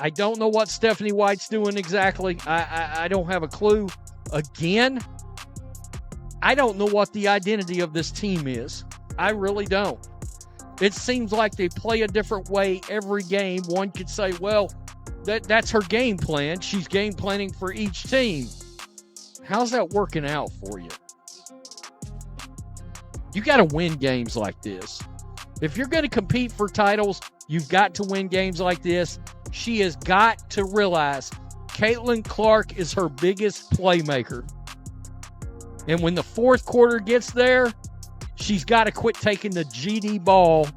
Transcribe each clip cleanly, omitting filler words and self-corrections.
I don't know what Stephanie White's doing exactly. I don't have a clue. Again, I don't know what the identity of this team is. I really don't. It seems like they play a different way every game. One could say, well, that's her game plan. She's game planning for each team. How's that working out for you? You got to win games like this. If you're going to compete for titles, you've got to win games like this. She has got to realize Caitlin Clark is her biggest playmaker. And when the fourth quarter gets there, she's got to quit taking the GD ball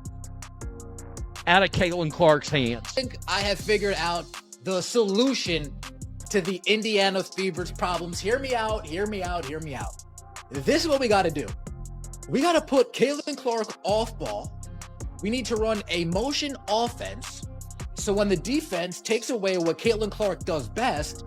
out of Caitlin Clark's hands. I think I have figured out the solution to the Indiana Fever's problems. Hear me out, hear me out, hear me out. This is what we got to do. We got to put Caitlin Clark off ball. We need to run a motion offense. So when the defense takes away what Caitlin Clark does best,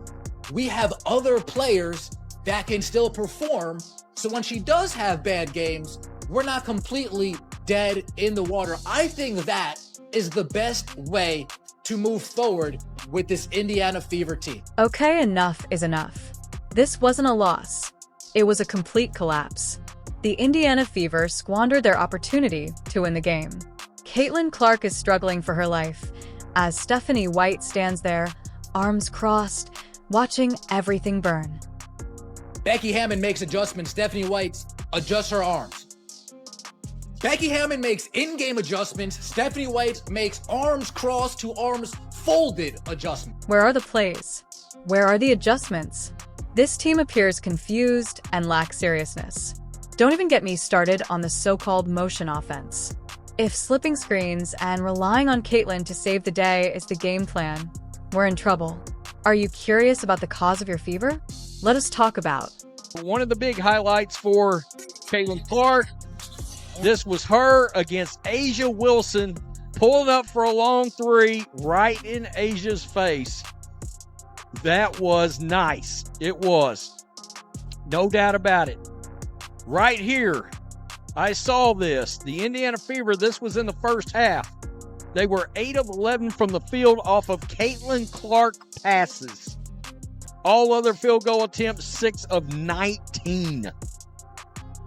we have other players that can still perform. So when she does have bad games, we're not completely dead in the water. I think that is the best way to move forward with this Indiana Fever team. Okay, enough is enough. This wasn't a loss. It was a complete collapse. The Indiana Fever squandered their opportunity to win the game. Caitlin Clark is struggling for her life as Stephanie White stands there, arms crossed, watching everything burn. Becky Hammon makes adjustments. Stephanie White adjusts her arms. Becky Hammon makes in-game adjustments. Stephanie White makes arms crossed to arms folded adjustments. Where are the plays? Where are the adjustments? This team appears confused and lacks seriousness. Don't even get me started on the so-called motion offense. If slipping screens and relying on Caitlin to save the day is the game plan, we're in trouble. Are you curious about the cause of your fever? Let us talk about. One of the big highlights for Caitlin Clark, this was her against Asia Wilson, pulling up for a long three right in Asia's face. That was nice. It was. No doubt about it. Right here, I saw this. The Indiana Fever, this was in the first half. They were 8 of 11 from the field off of Caitlin Clark passes. All other field goal attempts, 6 of 19.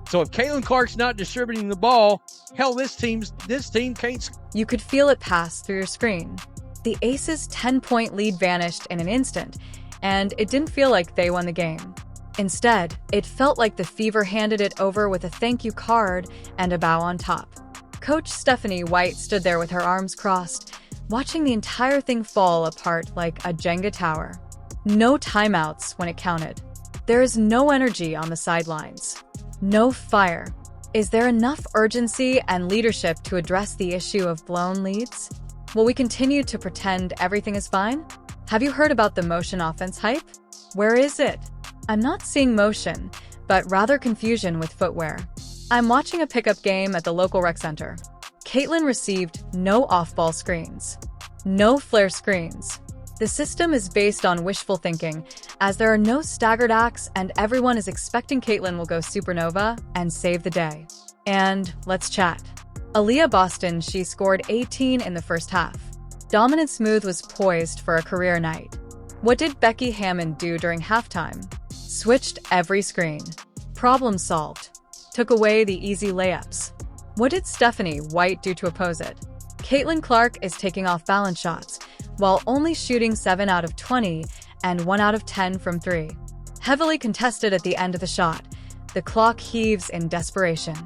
So if Caitlin Clark's not distributing the ball, hell, this team can't. You could feel it pass through your screen. The Aces' 10-point lead vanished in an instant, and it didn't feel like they won the game. Instead, it felt like the Fever handed it over with a thank you card and a bow on top. Coach Stephanie White stood there with her arms crossed, watching the entire thing fall apart like a Jenga tower. No timeouts when it counted. There is no energy on the sidelines. No fire. Is there enough urgency and leadership to address the issue of blown leads? Will we continue to pretend everything is fine? Have you heard about the motion offense hype? Where is it? I'm not seeing motion, but rather confusion with footwear. I'm watching a pickup game at the local rec center. Caitlin received no off-ball screens. No flare screens. The system is based on wishful thinking, as there are no staggered acts and everyone is expecting Caitlin will go supernova and save the day. And let's chat. Aaliyah Boston, she scored 18 in the first half. Dominant Smooth was poised for a career night. What did Becky Hammon do during halftime? Switched every screen. Problem solved. Took away the easy layups. What did Stephanie White do to oppose it? Caitlin Clark is taking off balance shots, while only shooting 7 out of 20 and 1 out of 10 from 3. Heavily contested at the end of the shot, the clock heaves in desperation.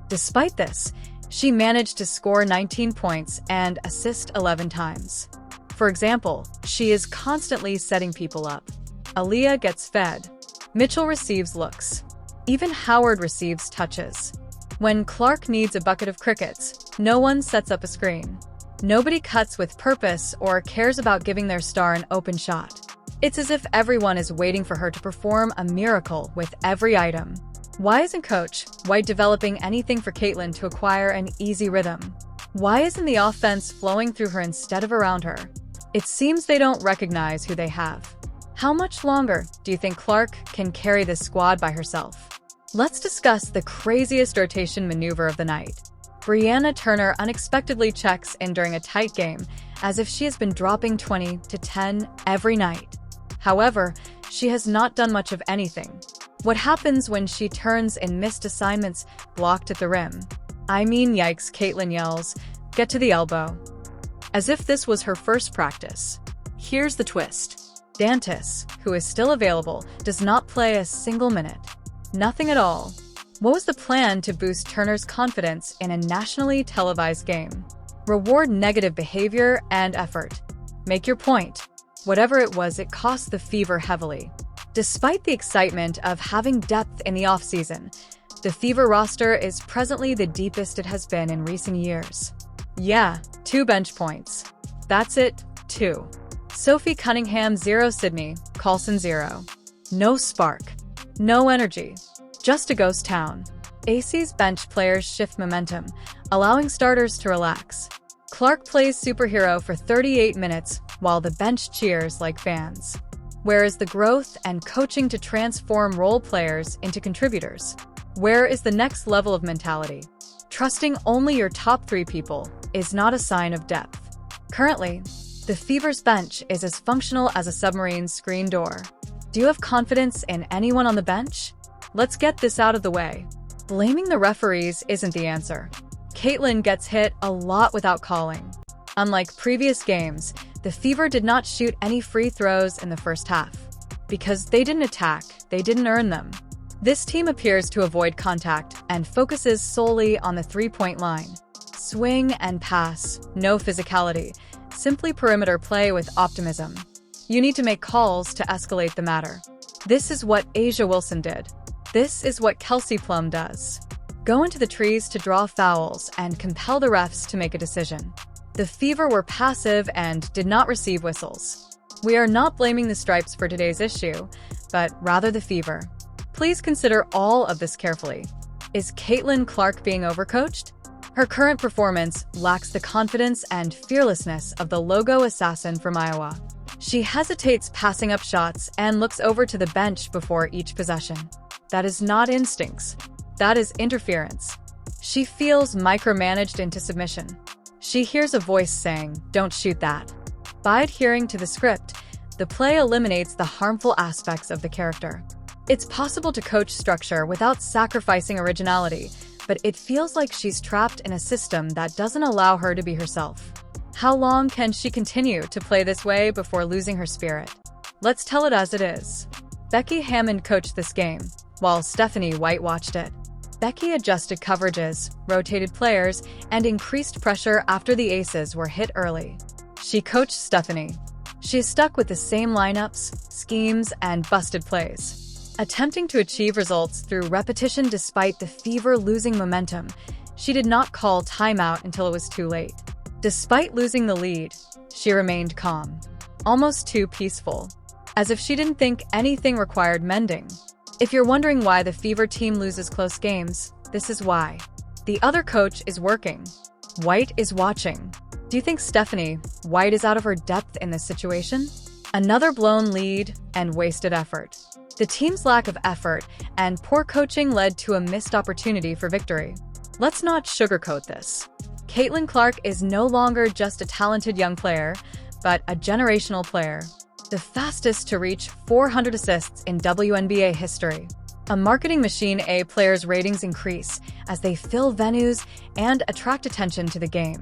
Despite this, she managed to score 19 points and assist 11 times. For example, she is constantly setting people up. Aaliyah gets fed. Mitchell receives looks. Even Howard receives touches. When Clark needs a bucket of crickets, no one sets up a screen. Nobody cuts with purpose or cares about giving their star an open shot. It's as if everyone is waiting for her to perform a miracle with every item. Why isn't Coach White developing anything for Caitlin to acquire an easy rhythm? Why isn't the offense flowing through her instead of around her? It seems they don't recognize who they have. How much longer do you think Clark can carry this squad by herself? Let's discuss the craziest rotation maneuver of the night. Brianna Turner unexpectedly checks in during a tight game as if she has been dropping 20 to 10 every night. However, she has not done much of anything. What happens when she turns in missed assignments blocked at the rim? I mean, yikes, Caitlin yells, "Get to the elbow." As if this was her first practice. Here's the twist. Dantas, who is still available, does not play a single minute. Nothing at all. What was the plan to boost Turner's confidence in a nationally televised game? Reward negative behavior and effort. Make your point. Whatever it was, it cost the Fever heavily. Despite the excitement of having depth in the offseason, the Fever roster is presently the deepest it has been in recent years. Yeah, 2 bench points. That's it, 2. Sophie Cunningham 0, Sydney Carlson 0. No spark. No energy. Just a ghost town. AC's bench players shift momentum, allowing starters to relax. Clark plays superhero for 38 minutes while the bench cheers like fans. Where is the growth and coaching to transform role players into contributors? Where is the next level of mentality? Trusting only your top 3 people is not a sign of depth. Currently, the Fever's bench is as functional as a submarine's screen door. Do you have confidence in anyone on the bench? Let's get this out of the way. Blaming the referees isn't the answer. Caitlin gets hit a lot without calling. Unlike previous games, the Fever did not shoot any free throws in the first half. Because they didn't attack, they didn't earn them. This team appears to avoid contact and focuses solely on the three-point line. Swing and pass, no physicality, simply perimeter play with optimism. You need to make calls to escalate the matter. This is what A'ja Wilson did. This is what Kelsey Plum does. Go into the trees to draw fouls and compel the refs to make a decision. The Fever were passive and did not receive whistles. We are not blaming the Stripes for today's issue, but rather the Fever. Please consider all of this carefully. Is Caitlin Clark being overcoached? Her current performance lacks the confidence and fearlessness of the logo assassin from Iowa. She hesitates passing up shots and looks over to the bench before each possession. That is not instincts. That is interference. She feels micromanaged into submission. She hears a voice saying, "Don't shoot that." By adhering to the script, the play eliminates the harmful aspects of the character. It's possible to coach structure without sacrificing originality, but it feels like she's trapped in a system that doesn't allow her to be herself. How long can she continue to play this way before losing her spirit? Let's tell it as it is. Becky Hammond coached this game, while Stephanie White watched it. Becky adjusted coverages, rotated players, and increased pressure after the aces were hit early. She coached Stephanie. She is stuck with the same lineups, schemes, and busted plays. Attempting to achieve results through repetition despite the Fever losing momentum, she did not call timeout until it was too late. Despite losing the lead, she remained calm, almost too peaceful, as if she didn't think anything required mending. If you're wondering why the Fever team loses close games, this is why. The other coach is working. White is watching. Do you think Stephanie White is out of her depth in this situation? Another blown lead and wasted effort. The team's lack of effort and poor coaching led to a missed opportunity for victory. Let's not sugarcoat this. Caitlin Clark is no longer just a talented young player, but a generational player. The fastest to reach 400 assists in WNBA history. A marketing machine, A players' ratings increase as they fill venues and attract attention to the game.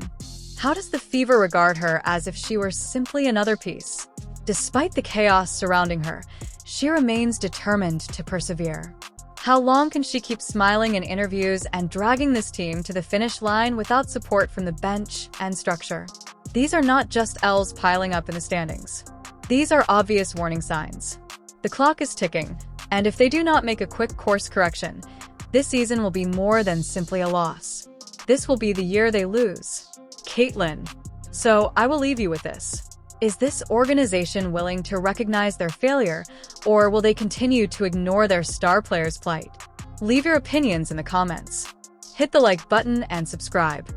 How does the Fever regard her as if she were simply another piece? Despite the chaos surrounding her, she remains determined to persevere. How long can she keep smiling in interviews and dragging this team to the finish line without support from the bench and structure? These are not just L's piling up in the standings. These are obvious warning signs. The clock is ticking, and if they do not make a quick course correction, this season will be more than simply a loss. This will be the year they lose. Caitlin. So I will leave you with this. Is this organization willing to recognize their failure, or will they continue to ignore their star players' plight? Leave your opinions in the comments. Hit the like button and subscribe.